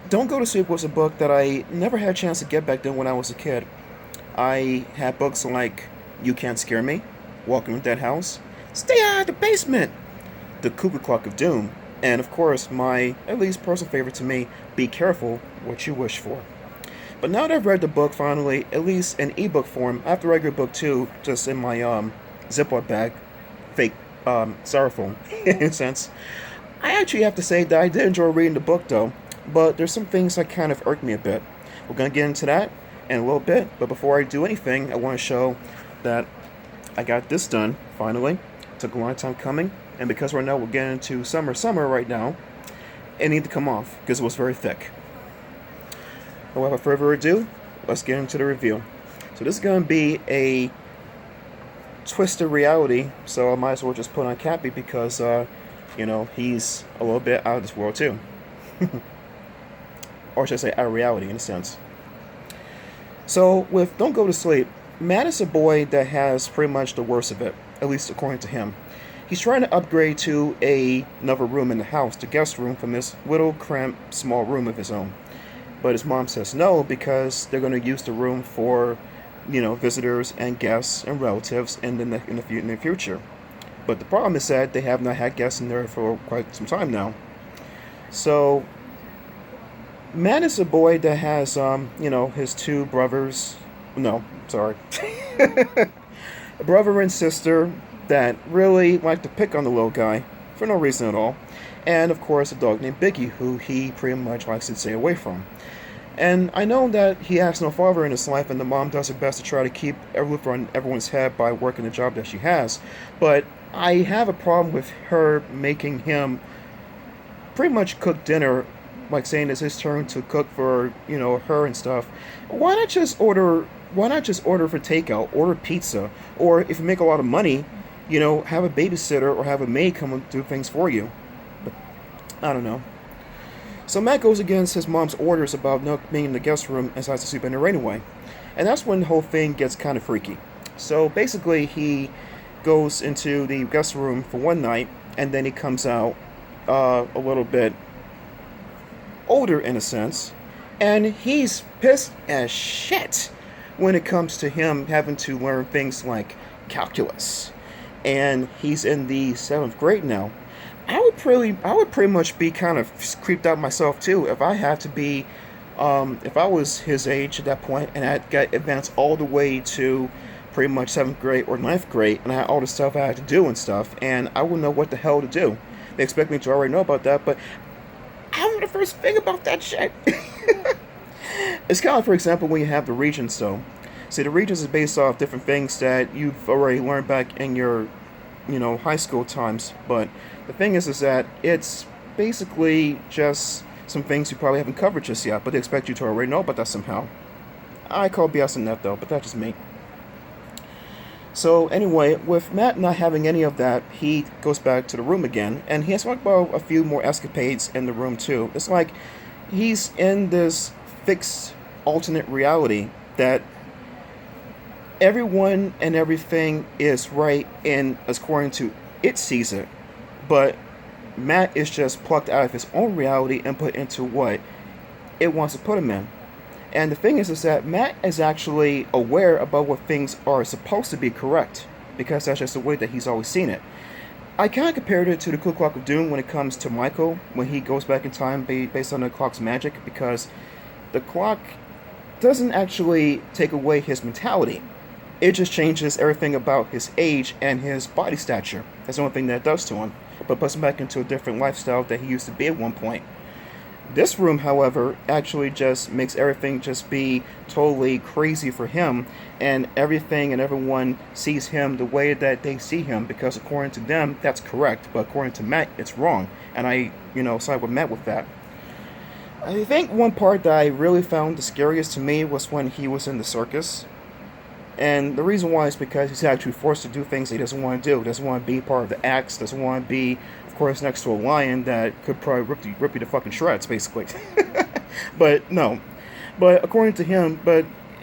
Don't Go to Sleep was a book that I never had a chance to get back then when I was a kid. I had books like You Can't Scare Me, Welcome to That House, Stay Out of the Basement, The Cuckoo Clock of Doom, and of course, my at least personal favorite to me, Be Careful What You Wish For. But now that I've read the book finally, at least in ebook form, I have the regular book too, just in my Ziploc bag, fake styrofoam, in a sense. I actually have to say that I did enjoy reading the book though, but there's some things that kind of irked me a bit. We're gonna get into that in a little bit, but before I do anything, I want to show that I got this done finally. Took a long time coming, and because right now we're getting into summer right now, it needed to come off because it was very thick. But without further ado, let's get into the review. So this is gonna be a twisted reality, so I might as well just put on Cappy because he's a little bit out of this world too. Or should I say out of reality in a sense. So with Don't Go to Sleep, Matt is a boy that has pretty much the worst of it, at least according to him. He's trying to upgrade to another room in the house, the guest room, from this little cramped small room of his own. But his mom says no because they're going to use the room for, visitors and guests and relatives in the future. But the problem is that they have not had guests in there for quite some time now. So Matt is a boy that has, his two brothers. No, sorry. A brother and sister that really like to pick on the little guy for no reason at all. And of course, a dog named Biggie, who he pretty much likes to stay away from. And I know that he has no father in his life, and the mom does her best to try to keep a roof on everyone's head by working the job that she has. But I have a problem with her making him pretty much cook dinner, like saying it's his turn to cook for, her and stuff. Why not just order? Why not just order for takeout, order pizza, or if you make a lot of money, have a babysitter or have a maid come and do things for you. But I don't know. So Matt goes against his mom's orders about not being in the guest room and decides to sleep in there anyway. And that's when the whole thing gets kind of freaky. So basically, he goes into the guest room for one night, and then he comes out a little bit older in a sense, and he's pissed as shit when it comes to him having to learn things like calculus. And he's in the 7th grade now. I would pretty much be kind of creeped out myself too if I had to be, if I was his age at that point and I got advanced all the way to pretty much 7th grade or 9th grade, and I had all the stuff I had to do and stuff, and I wouldn't know what the hell to do. They expect me to already know about that, but I don't know the first thing about that shit. It's kind of, for example, when you have the regions, though. See, the regions is based off different things that you've already learned back in your, high school times, but the thing is that it's basically just some things you probably haven't covered just yet, but they expect you to already know about that somehow. I call BS on that though, but that's just me. So anyway, with Matt not having any of that, he goes back to the room again, and he has talked about a few more escapades in the room too. It's like he's in this fixed alternate reality that everyone and everything is right in according to it sees it. But Matt is just plucked out of his own reality and put into what it wants to put him in. And the thing is that Matt is actually aware about what things are supposed to be correct, because that's just the way that he's always seen it. I kind of compared it to the Cool Clock of Doom when it comes to Michael, when he goes back in time based on the clock's magic, because the clock doesn't actually take away his mentality. It just changes everything about his age and his body stature. That's the only thing that it does to him, but puts him back into a different lifestyle that he used to be at one point. This room, however, actually just makes everything just be totally crazy for him, and everything and everyone sees him the way that they see him, because according to them, that's correct, but according to Matt, it's wrong, and I, side with Matt with that. I think one part that I really found the scariest to me was when he was in the circus. And the reason why is because he's actually forced to do things he doesn't want to do. Doesn't want to be part of the acts. Doesn't want to be, of course, next to a lion that could probably rip you to fucking shreds, basically. But no. But according to him,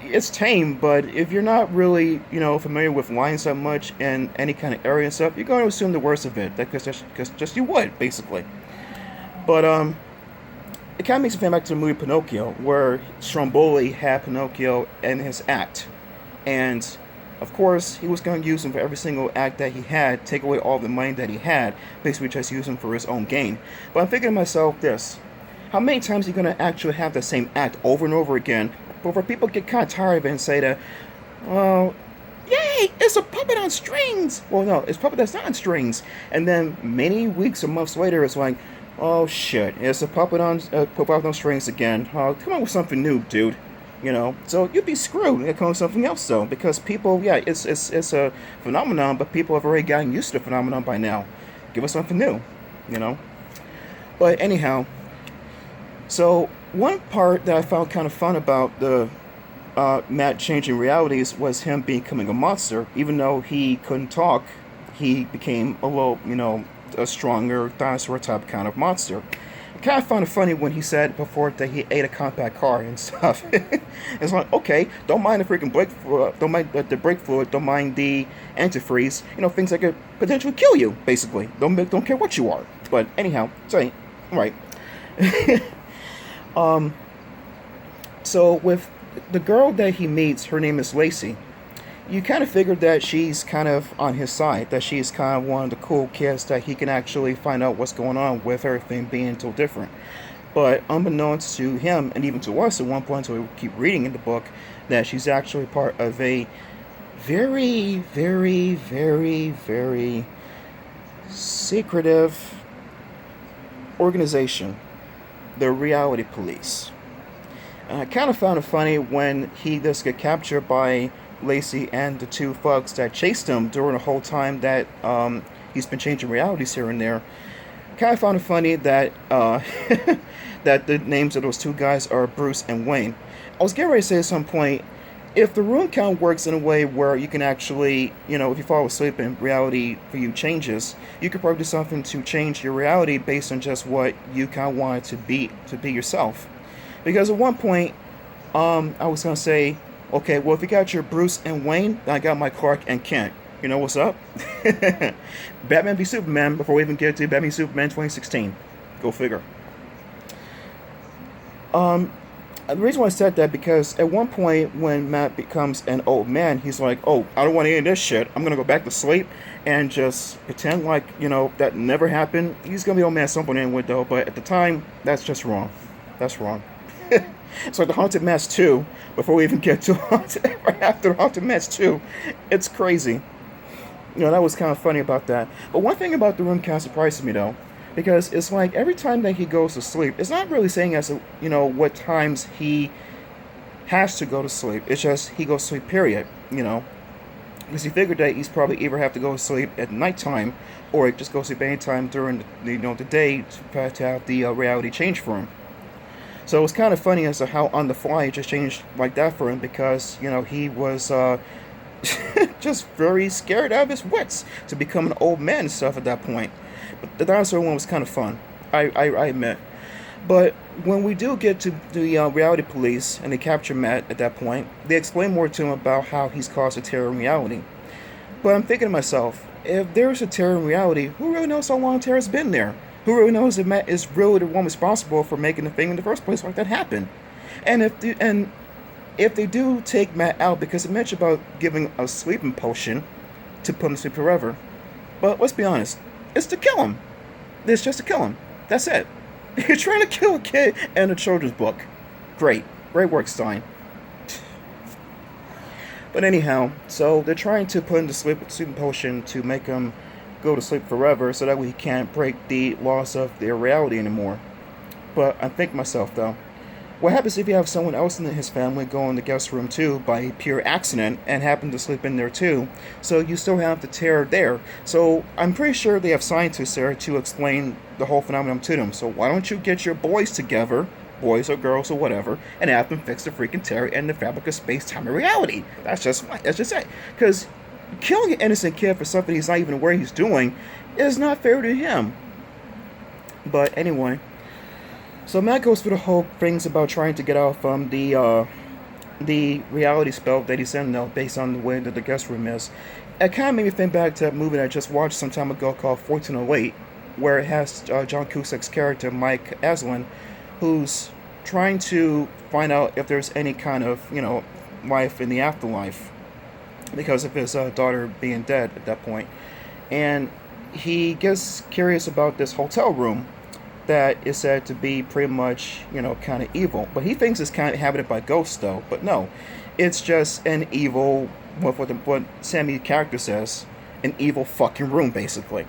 it's tame. But if you're not really, familiar with lions that much in any kind of area and stuff, you're going to assume the worst of it. Because just you would, basically. But it kind of makes me think back to the movie Pinocchio, where Stromboli had Pinocchio in his act. And of course, he was going to use him for every single act that he had, take away all the money that he had, basically just use him for his own gain. But I'm thinking to myself this: how many times are you going to actually have the same act over and over again before people get kind of tired of it and say that, well, yay, it's a puppet on strings. Well, no, it's a puppet that's not on strings. And then many weeks or months later, it's like, oh shit, it's a puppet on strings again. Come on with something new, dude. You know, so you'd be screwed. It comes something else though, because people, yeah, it's a phenomenon, but people have already gotten used to the phenomenon by now. Give us something new, you know. But anyhow, so one part that I found kind of fun about the Matt changing realities was him becoming a monster. Even though he couldn't talk, he became a little, you know, a stronger dinosaur type kind of monster. I kind of found it funny when he said before that he ate a compact car and stuff. It's like, okay, don't mind the freaking brake fluid, don't mind the brake fluid, don't mind the antifreeze, you know, things that could potentially kill you, basically. Don't care what you are. But anyhow, so right. So with the girl that he meets, her name is Lacey. You kind of figured that she's kind of on his side, that she's kind of one of the cool kids that he can actually find out what's going on with everything being so different. But unbeknownst to him, and even to us at one point, so we keep reading in the book, that she's actually part of a very, very, very, very secretive organization, the Reality Police. And I kind of found it funny when he just got captured by Lacey and the two thugs that chased him during the whole time that he's been changing realities here and there. Kind of found it funny that that the names of those two guys are Bruce and Wayne. I was getting ready to say at some point, if the room count works in a way where you can actually, you know, if you fall asleep and reality for you changes, you could probably do something to change your reality based on just what you kind of wanted to be yourself. Because at one point, I was going to say, okay, well, if you got your Bruce and Wayne, then I got my Clark and Kent. You know what's up? Batman v Superman, before we even get to Batman v Superman 2016. Go figure. The reason why I said that, because at one point when Matt becomes an old man, he's like, oh, I don't want any of this shit. I'm going to go back to sleep and just pretend like, you know, that never happened. He's going to be old man at some point anyway, though, but at the time, that's just wrong. That's wrong. It's like the Haunted Mask 2, before we even get to right after the Haunted Mask 2, it's crazy. You know, that was kind of funny about that. But one thing about the room kind of surprises me, though, because it's like every time that he goes to sleep, it's not really saying as, you know, what times he has to go to sleep. It's just he goes to sleep, period, you know. Because he figured that he's probably either have to go to sleep at nighttime or just go to sleep anytime during the, you know, the day to have the reality change for him. So it was kind of funny as to how on the fly it just changed like that for him, because, you know, he was just very scared out of his wits to become an old man and stuff at that point. But the dinosaur one was kind of fun, I admit. But when we do get to the Reality Police and they capture Matt at that point, they explain more to him about how he's caused a terror in reality. But I'm thinking to myself, if there's a terror in reality, who really knows how long terror's been there? Who really knows if Matt is really the one responsible for making the thing in the first place like that happen? And if they do take Matt out, because it mentioned about giving a sleeping potion to put him to sleep forever, but let's be honest, it's to kill him. It's just to kill him. That's it. You're trying to kill a kid in a children's book. Great work, Stein. But anyhow, so they're trying to put him to sleeping potion to make him go to sleep forever, so that way he can't break the laws of their reality anymore. But I think myself, though, what happens if you have someone else in his family go in the guest room too by pure accident and happen to sleep in there too? So you still have the terror there. So I'm pretty sure they have scientists there to explain the whole phenomenon to them. So why don't you get your boys together, boys or girls or whatever, and have them fix the freaking terror in the fabric of space, time, and reality? That's just it. Because killing an innocent kid for something he's not even aware he's doing is not fair to him. But anyway, so Matt goes through the whole things about trying to get out from the reality spell that he's in now, based on the way that the guest room is. It kind of made me think back to that movie that I just watched some time ago called 1408, where it has John Cusack's character Mike Aslan, who's trying to find out if there's any kind of, life in the afterlife because of his daughter being dead at that point. And he gets curious about this hotel room that is said to be pretty much, kind of evil. But he thinks it's kind of inhabited by ghosts, though. But no, it's just an evil, what Sammy character says, an evil fucking room, basically.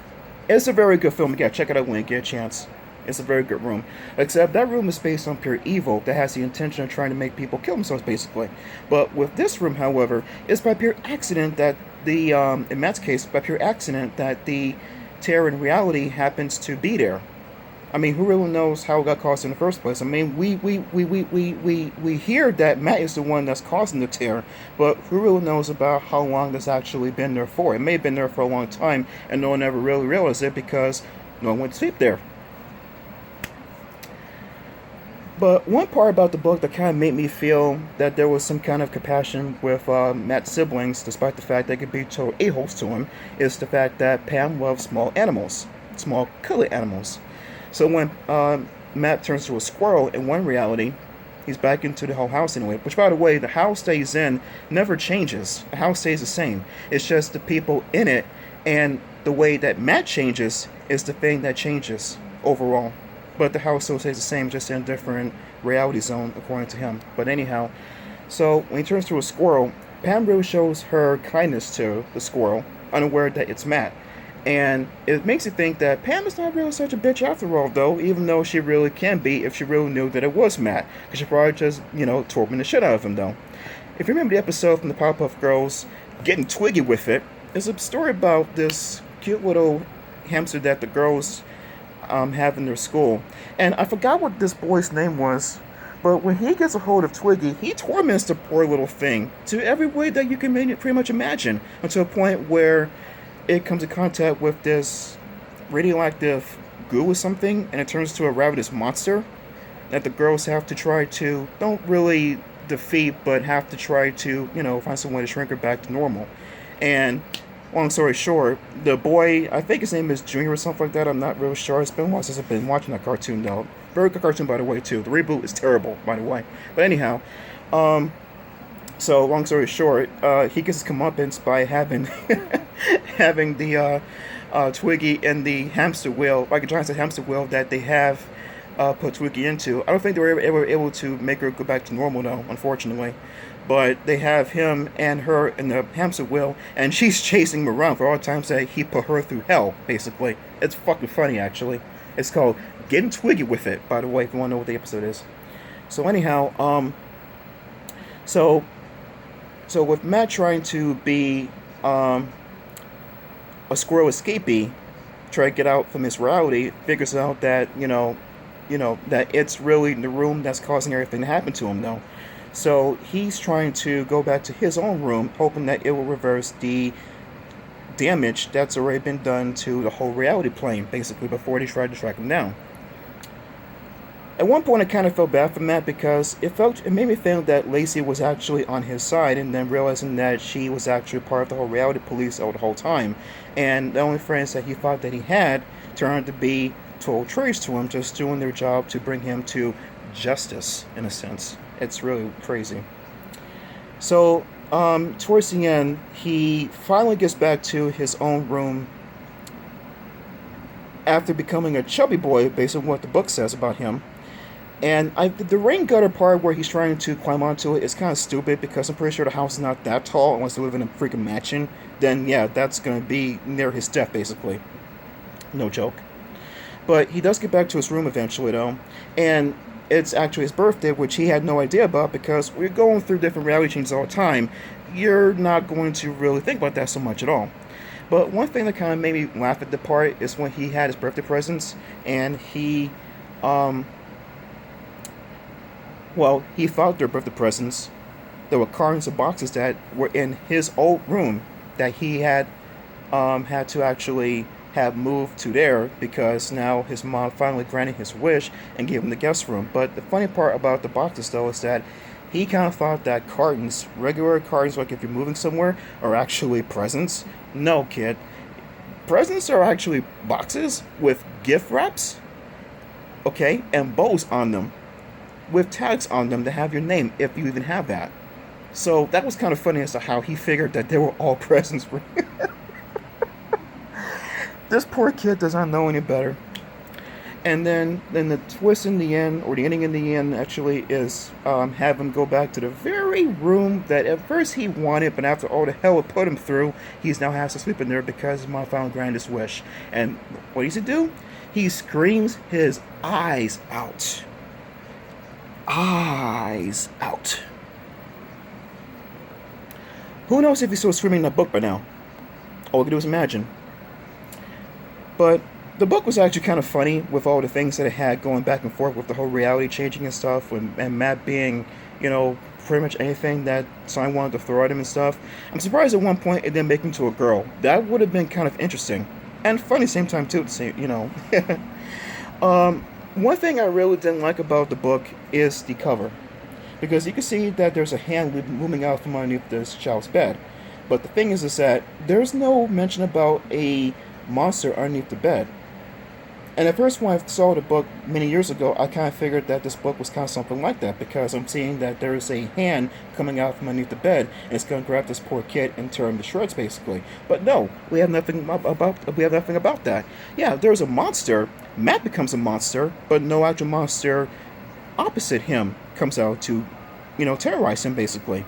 It's a very good film. Yeah, check it out when you get a chance. It's a very good room. Except that room is based on pure evil that has the intention of trying to make people kill themselves, basically. But with this room, however, it's by pure accident that in Matt's case, by pure accident that the terror in reality happens to be there. I mean, who really knows how it got caused in the first place? I mean, we hear that Matt is the one that's causing the tear, but who really knows about how long that's actually been there for? It may have been there for a long time, and no one ever really realized it because no one went to sleep there. But one part about the book that kind of made me feel that there was some kind of compassion with Matt's siblings, despite the fact they could be total a-holes to him, is the fact that Pam loves small animals, small cuddly animals. So when Matt turns to a squirrel in one reality, he's back into the whole house anyway. Which, by the way, the house stays in never changes. The house stays the same. It's just the people in it, and the way that Matt changes is the thing that changes overall. But the house still stays the same, just in a different reality zone, according to him. But anyhow, so when he turns to a squirrel, Pam really shows her kindness to the squirrel, unaware that it's Matt. And it makes you think that Pam is not really such a bitch after all, though, even though she really can be if she really knew that it was Matt. Because she probably just, tormented the shit out of him, though. If you remember the episode from the Powerpuff Girls, Getting Twiggy with It, there's a story about this cute little hamster that the girls have in their school. And I forgot what this boy's name was, but when he gets a hold of Twiggy, he torments the poor little thing to every way that you can pretty much imagine, until a point where it comes in contact with this radioactive goo or something, and it turns to a ravenous monster that the girls have to try to, don't really defeat, but have to try to, find some way to shrink her back to normal. And long story short, the boy, I think his name is Junior or something like that, I'm not really sure. It's been a while since I've been watching that cartoon, though. Very good cartoon, by the way, too. The reboot is terrible, by the way. But anyhow, so long story short, he gets his comeuppance by having having the Twiggy and the hamster wheel, like a giant hamster wheel that they have put Twiggy into. I don't think they were ever able to make her go back to normal, though, unfortunately. But they have him and her in the hamster wheel, and she's chasing him around for all the times that he put her through hell, basically. It's fucking funny, actually. It's called Getting Twiggy with It, by the way, if you want to know what the episode is. So anyhow, so with Matt trying to be a squirrel escapee, try to get out from his reality, figures out that, that it's really the room that's causing everything to happen to him, though. So he's trying to go back to his own room, hoping that it will reverse the damage that's already been done to the whole reality plane, basically, before they tried to track him down. At one point, I kind of felt bad for Matt because it made me think that Lacey was actually on his side, and then realizing that she was actually part of the whole reality police all the whole time, and the only friends that he thought that he had turned out to be total traitors to him, just doing their job to bring him to justice, in a sense. It's really crazy. So, towards the end, he finally gets back to his own room after becoming a chubby boy, based on what the book says about him. And the rain gutter part where he's trying to climb onto it is kind of stupid, because I'm pretty sure the house is not that tall unless they live in a freaking mansion. Then, yeah, that's going to be near his death, basically. No joke. But he does get back to his room eventually, though. And it's actually his birthday, which he had no idea about, because we're going through different reality changes all the time. You're not going to really think about that so much at all. But one thing that kind of made me laugh at the part is when he had his birthday presents, and he thought they were birthday presents. There were cartons of boxes that were in his old room that he had had to actually have moved to there, because now his mom finally granted his wish and gave him the guest room. But the funny part about the boxes, though, is that he kind of thought that cartons, regular cartons, like if you're moving somewhere, are actually presents. No, kid. Presents are actually boxes with gift wraps. okay, and bows on them with tags on them that have your name, if you even have that. So that was kind of funny as to how he figured that they were all presents for him. This poor kid does not know any better. And then the twist in the end, or the ending in the end, actually is have him go back to the very room that at first he wanted, but after all the hell it put him through, he's now has to sleep in there because his mom found grandest wish. And what does he do? He screams his eyes out. Eyes out. Who knows if he's still screaming in that book by now? All we can do is imagine. But the book was actually kind of funny with all the things that it had going back and forth with the whole reality changing and stuff, and Matt being, pretty much anything that Simon wanted to throw at him and stuff. I'm surprised at one point it didn't make him to a girl. That would have been kind of interesting. And funny at the same time, too, to say, One thing I really didn't like about the book is the cover. Because you can see that there's a hand looming out from underneath this child's bed. But the thing is that there's no mention about a monster underneath the bed. And at first, when I saw the book many years ago, I kind of figured that this book was kind of something like that, because I'm seeing that there's a hand coming out from underneath the bed, and it's going to grab this poor kid and tear him to shreds, basically. But no, we have nothing about that. Yeah, there's a monster. Matt becomes a monster, but no actual monster opposite him comes out to, terrorize him, basically.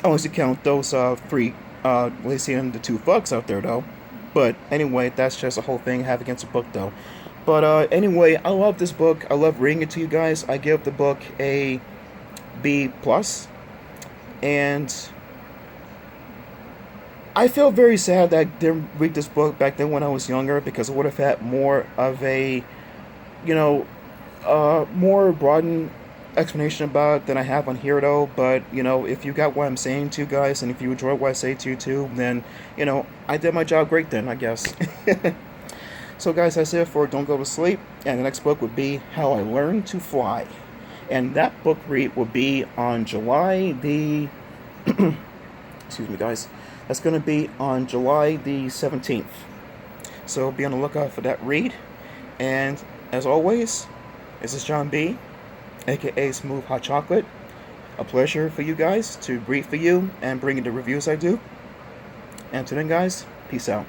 Unless you count those three, Lacey and the two thugs out there, though. But anyway, that's just a whole thing I have against the book, though. But anyway, I love this book. I love reading it to you guys. I give the book a B+. And I feel very sad that I didn't read this book back then when I was younger, because I would have had more of a, more broadened explanation about it than I have on here, though. But if you got what I'm saying to you guys, and if you enjoy what I say to you too, then I did my job great then, I guess. So guys, that's it for Don't Go to Sleep, and the next book would be How I Learned to Fly, and that book read will be on July the excuse me guys, that's going to be on July the 17th, so be on the lookout for that read. And as always, this is John B, aka Smooth Hot Chocolate. A pleasure for you guys to read for you and bring you the reviews I do. And until then, guys, peace out.